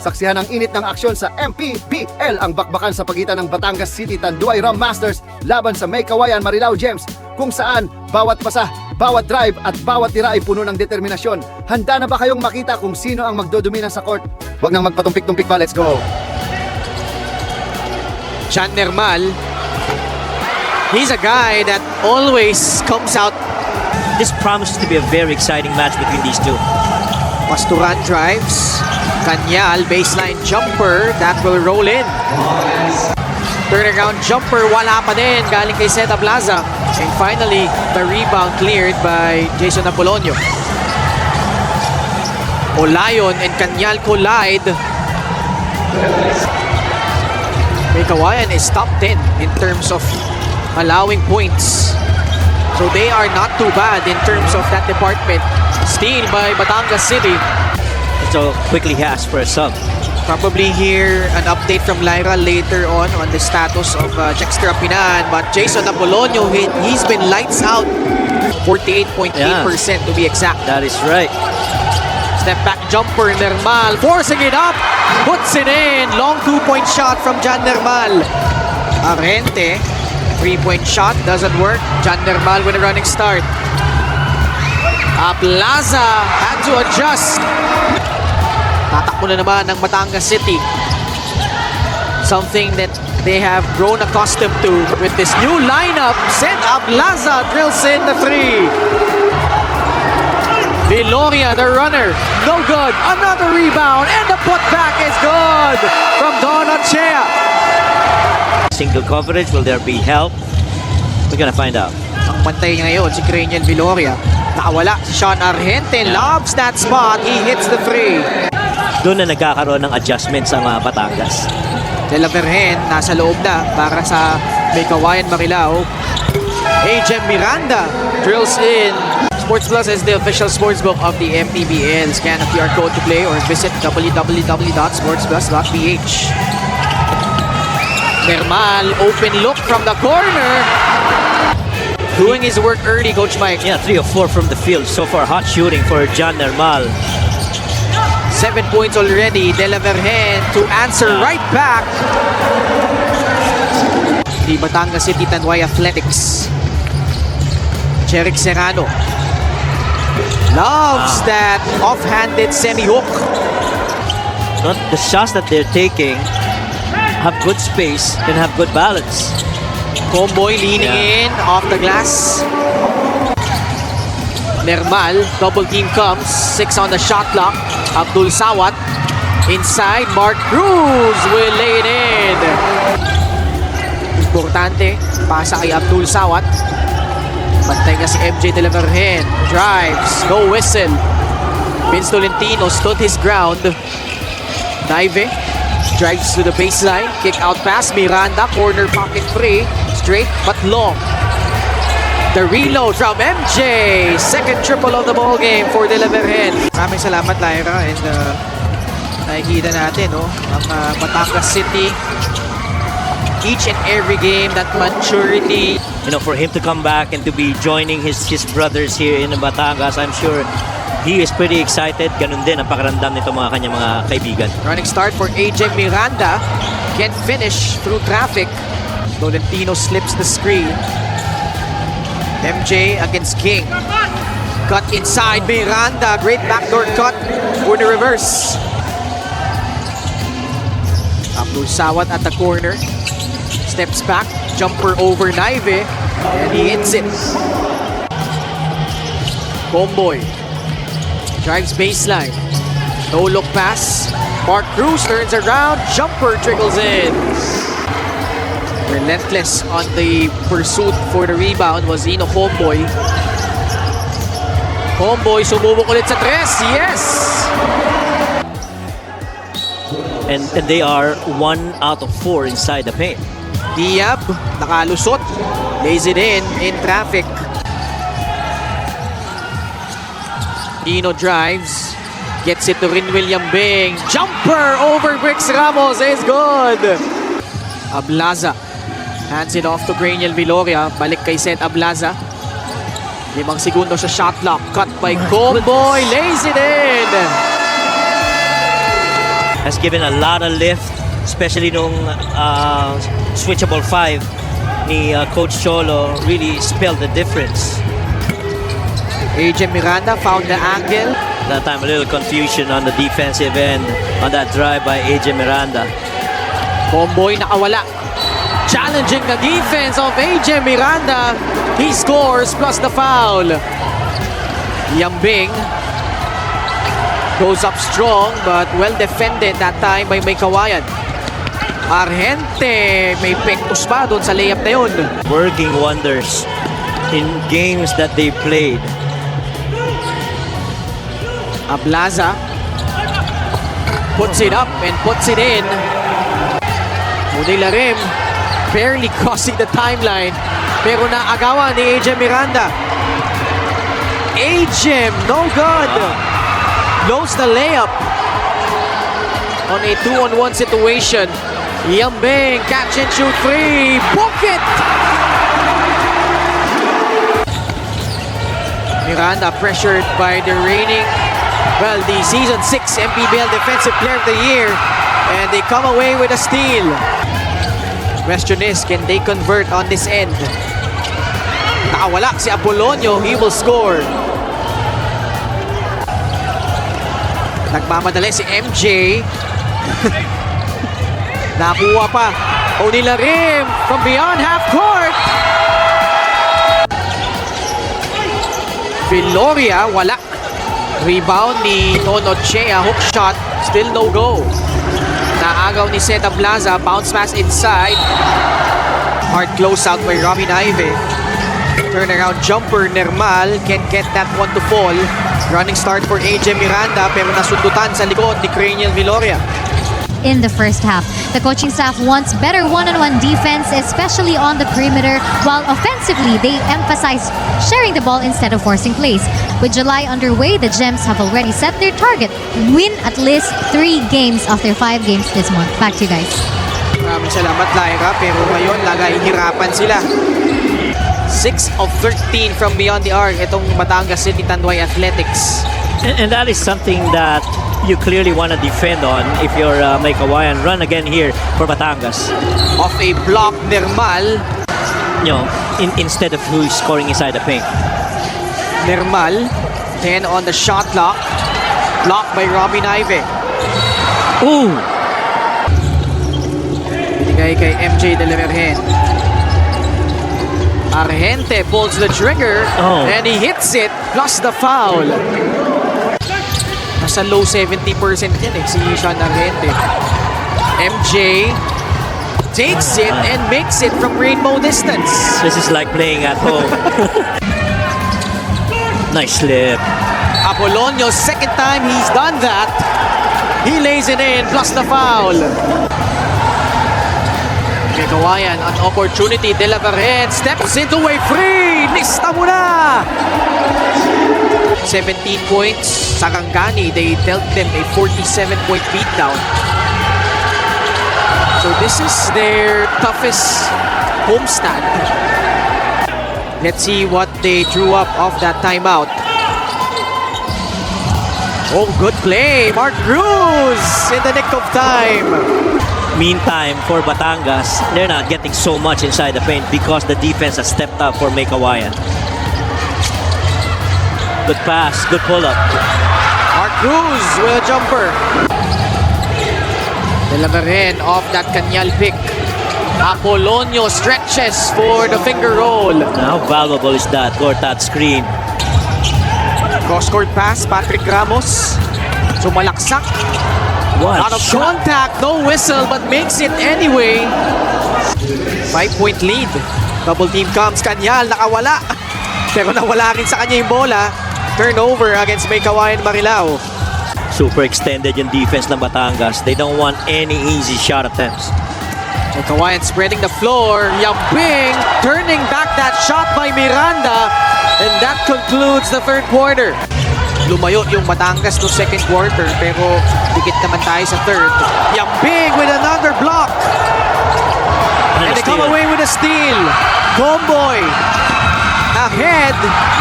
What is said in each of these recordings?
Saksihan ang init ng aksyon sa MPBL ang bakbakan sa pagitan ng Batangas City Tanduay Ram Masters laban sa May Kawayan Marilao Gems, kung saan bawat pasa, bawat drive at bawat tira ay puno ng determinasyon. Handa na ba kayong makita kung sino ang magdodomina sa court? Huwag nang magpatumpik-tumpik pa, let's go! John Nermal, he's a guy that always comes out. This promises to be a very exciting match between these two. Pasturan drives. Kanyal, baseline jumper. That will roll in. Turnaround jumper, wala pa din. Galing kay Seta Plaza. And finally, the rebound cleared by Jason Apolonio. Olayon and Kanyal collide. May Kawayan is top 10 in terms of allowing points. So they are not too bad in terms of that department. Steal by Batangas City. So quickly he asked for a sub. Probably hear an update from Lyra later on the status of Jexter Apinan. But Jason Apolonio, he's been lights out. 48.8% to be exact. That is right. Step back jumper, Nermal forcing it up. Puts it in. Long 2-point shot from John Nermal. Arente. 3-point shot doesn't work. John Nermal with a running start. Plaza had to adjust. Tatakbo na naman ng Batangas City. Something that they have grown accustomed to with this new lineup. Set up, Plaza drills in the 3. Viloria, the runner, no good. Another rebound, and the putback is good from Don Ochea. Single coverage, will there be help? We're gonna find out. Ang bantay niya ngayon, si Craniel Viloria. Nakawala si Sean Argente, lobs that spot, he hits the 3. Doon na nagkakaroon ng adjustments ang Batangas. De La Vergen, nasa loob na para sa May Kawayan Marilao. Ajem Miranda drills in. Sports Plus is the official sportsbook of the MPBL. Scan a QR code to play or visit www.sportsplus.ph. Nermal, open look from the corner. Doing his work early, Coach Mike. Yeah, 3 of 4 from the field. So far, hot shooting for John Nermal. 7 points already. De La Vergen to answer right back. The Batangas City Tanduay Athletics. Jeric Serrano loves that off-handed semi-hook. The shots that they're taking have good space and have good balance. Comboy leaning in off the glass. Nermal, double team comes. 6 on the shot clock. Abdul Sawat inside. Mark Cruz will lay it in. Importante, pasa kay Abdul Sawat. Bantay nga si MJ De La Vergen. Drives, no whistle. Vince Tolentino stood his ground. Dive, drives to the baseline. Kick out pass, Miranda, corner pocket free. Straight but long. The reload from MJ. Second triple of the ball game for De La Vergen. Maraming salamat, Lyra. And nakikita natin, ang Batangas City. Each and every game, that maturity. You know, for him to come back and to be joining his brothers here in Batangas, I'm sure he is pretty excited. Ganun din ang pakiramdam nito mga kanyang mga kaibigan. Running start for AJ Miranda. Can't finish through traffic. Tolentino slips the screen. MJ against King. Cut inside, Miranda. Great backdoor cut for the reverse. Abdul Sawat at the corner. Steps back, jumper over Naive, and he hits it. Comboy drives baseline. No look pass. Mark Cruz turns around, jumper trickles in. Relentless on the pursuit for the rebound was Ino Comboy. Comboy sumubok ulit sa 3. Yes! And they are 1 out of 4 inside the paint. Diab, nakalusot. Lays it in traffic. Ino drives. Gets it to Rin William Bing. Jumper over Bricks Ramos is good. Ablaza. Hands it off to Craniel Viloria. Balik kay Seth Ablaza. 5 segundo sa shot clock. Cut by Comboy. Lays it in. has given a lot of lift, especially nung switchable 5 ni Coach Cholo really spelled the difference. AJ Miranda found the angle. That time a little confusion on the defensive end on that drive by AJ Miranda. Comboy nakawala. Challenging the defense of AJ Miranda. He scores plus the foul. Yambing goes up strong but well defended that time by May Kawayan. Argente may pektos pa doon sa layup na yun. Working wonders in games that they played. Ablaza puts it up and puts it in. Munilarim barely crossing the timeline pero naagawan ni AJ Miranda. AJ no good. Blows the layup on a 2-on-1 situation. Yambing catch and shoot free. Book it. Miranda pressured by the reigning, well, the season 6 MPBL Defensive Player of the Year, and they come away with a steal. Question is, can they convert on this end? Nakawala si Apolonio, he will score. Nagmamadali si MJ. Nakuha pa. Onilarim from beyond half court. Viloria, wala. Rebound ni Tono Chea, hook shot, still no go. Naagaw ni Seta Plaza, bounce pass inside. Hard close out by Robin Ive. Turnaround jumper, Nermal can't get that one to fall. Running start for AJ Miranda pero nasundutan sa likod ni Craniel Viloria. In the first half, the coaching staff wants better one-on-one defense, especially on the perimeter, while offensively they emphasize sharing the ball instead of forcing plays. With July underway, the Gems have already set their target: win at least 3 games of their 5 games this month. Back to you guys. Maraming salamat, Lyra, pero ngayon lagay hirapan sila. 6 of 13 from beyond the arc itong Batangas City Tanduay Athletics. And that is something that you clearly want to defend on if you're May Kawayan. Run again here for Batangas. Off a block, Nermal. You know, instead of who's scoring inside the paint. Nermal, then on the shot clock. Blocked by Robin Ive. Ooh! Binigay kay MJ De La Virgen. Argente pulls the trigger and he hits it plus the foul. Nasa low 70% yan si Sean Argente. MJ takes it and makes it from rainbow distance. This is like playing at home. Nice slip. Apolonio, second time he's done that. He lays it in plus the foul. May Kawayan, an opportunity. De La Virgen steps into a free. Nista mo na! 17 points. Sarangani, they dealt them a 47-point beatdown. So this is their toughest homestand. Let's see what they drew up off that timeout. Oh, good play. Mark Cruz in the nick of time. Meantime, for Batangas, they're not getting so much inside the paint because the defense has stepped up for May Kawayan. Good pass, good pull-up. Mark Cruz with a jumper. De La Virgen off that Kanyal pick. Apolonio stretches for the finger roll. How valuable is that Gortat screen? Cross-court pass, Patrick Ramos. Sumalaksak. What Out of shot. contact, no whistle, but makes it anyway. 5-point lead. Double team comes, Kanyal, nakawala. Pero nawala rin sa kanya yung bola. Turnover against May Kawayan Marilao. Super extended yung defense ng Batangas. They don't want any easy shot attempts. May Kawayan spreading the floor. Yambing turning back that shot by Miranda. And that concludes the third quarter. Lumayo yung Batangas no second quarter pero dikit naman tayo sa third. Yambing with another block. And they come away with a steal. Comboy ahead.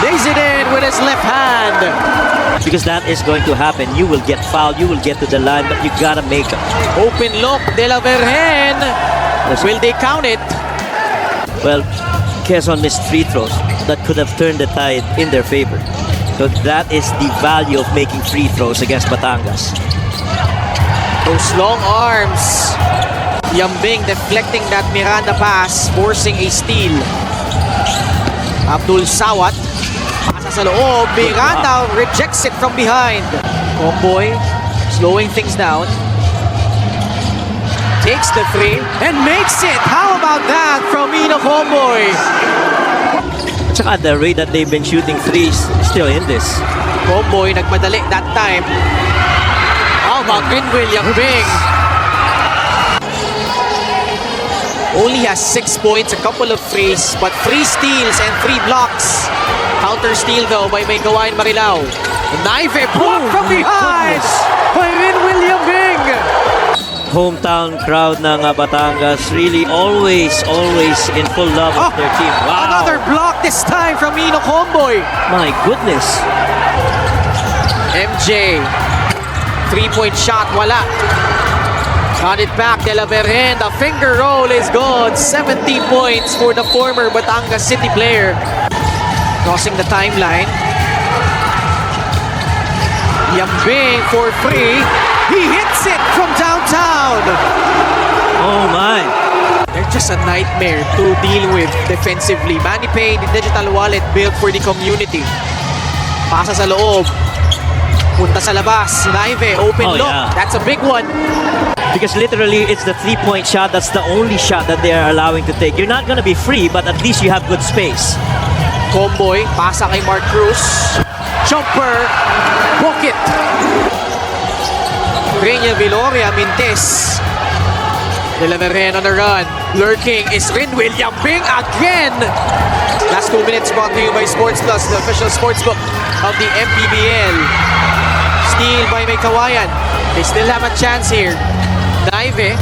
Lays it in with his left hand. Because that is going to happen. You will get fouled, you will get to the line, but you gotta make it. Open look, De La Vergen. Will they count it? Well, Quezon missed free throws that could have turned the tide in their favor. So that is the value of making free throws against Batangas. Those long arms. Yambing deflecting that Miranda pass, forcing a steal. Abdul Sawat. Pasa sa loob. Miranda rejects it from behind. Comboy slowing things down. Takes the three and makes it. How about that from Ino Comboy? Tsaka the rate that they've been shooting threes still in this. Comboy nagmadali that time. How about Rinwil Yambing? Only has 6 points, a couple of threes, but 3 steals and 3 blocks. Counter steal though by May Kawayan Marilao. Naive blocked from behind by Rinwil Yambing. Hometown crowd ng Batangas really always in full love of their team. Wow! Another block this time from Ino Comboy. My goodness! MJ, 3-point shot, wala. Got it back, De La Vergen. The finger roll is good. 17 points for the former Batangas City player. Crossing the timeline. Yambing for free. He hits it from downtown. Oh my! They're just a nightmare to deal with defensively. MoneyPay, the digital wallet built for the community. Pasa sa loob. Punta sa labas. Naive, open Oh, look. yeah. That's a big one. Because literally, it's the three-point shot. That's the only shot that they are allowing to take. You're not gonna be free, but at least you have good space. Comboy, pasa kay Mark Cruz. Jumper, book it. Reina Viloria, Mintes. De La Vergen on the run. Lurking is Rinwil Yambing again. Last 2 minutes brought to you by Sports Plus, the official sportsbook of the MPBL. Steal by May Kawayan. They still have a chance here. Naive.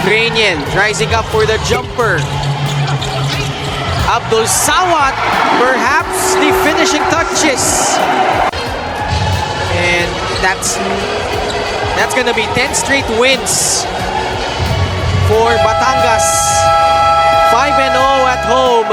Graniel rising up for the jumper. Abdul Sawat, perhaps the finishing touches. And that's gonna be 10 straight wins for Batangas. 5-0 at home.